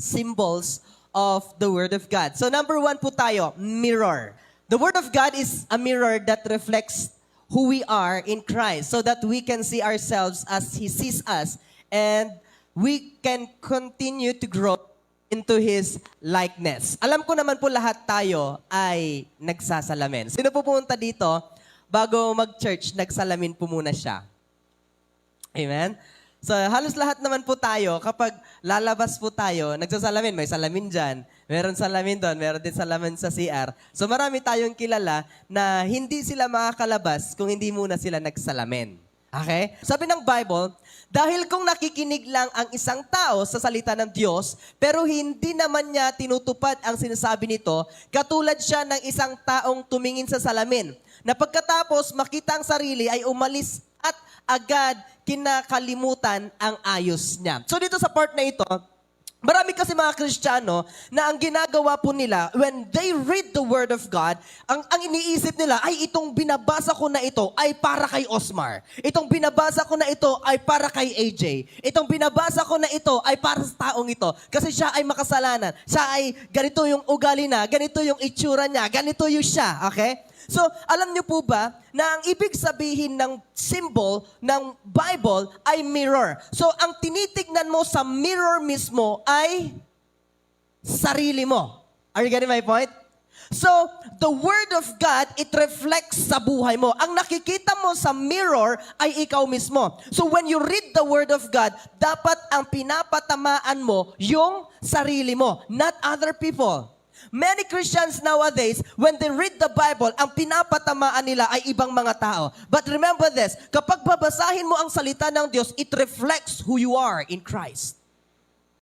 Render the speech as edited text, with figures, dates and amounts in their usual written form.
symbols of the Word of God. So number 1 po tayo, mirror. The Word of God is a mirror that reflects who we are in Christ so that we can see ourselves as He sees us and we can continue to grow into His likeness. Alam ko naman po lahat tayo ay nagsasalamin. Sino po pumunta dito, bago mag-church, nagsalamin po muna siya? Amen? So, halos lahat naman po tayo, kapag lalabas po tayo, nagsasalamin. May salamin dyan, meron salamin doon, meron din salamin sa CR. So, marami tayong kilala na hindi sila makakalabas kung hindi muna sila nagsalamin. Okay? Sabi ng Bible, dahil kung nakikinig lang ang isang tao sa salita ng Diyos, pero hindi naman niya tinutupad ang sinasabi nito, katulad siya ng isang taong tumingin sa salamin, na pagkatapos makita ang sarili ay umalis at agad kinakalimutan ang ayos niya. So dito sa part na ito, marami kasi mga Kristiyano na ang ginagawa po nila, when they read the Word of God, ang iniisip nila, ay itong binabasa ko na ito ay para kay Osmar. Itong binabasa ko na ito ay para kay AJ. Itong binabasa ko na ito ay para sa taong ito. Kasi siya ay makasalanan. Siya ay ganito yung ugali na, ganito yung itsura niya, ganito yung siya. Okay? So, alam niyo po ba na ang ibig sabihin ng symbol ng Bible ay mirror. So, ang tinitignan mo sa mirror mismo ay sarili mo. Are you getting my point? So, the Word of God, it reflects sa buhay mo. Ang nakikita mo sa mirror ay ikaw mismo. So, when you read the Word of God, dapat ang pinapatamaan mo yung sarili mo, not other people. Many Christians nowadays, when they read the Bible, ang pinapatamaan nila ay ibang mga tao. But remember this, kapag babasahin mo ang salita ng Diyos, it reflects who you are in Christ.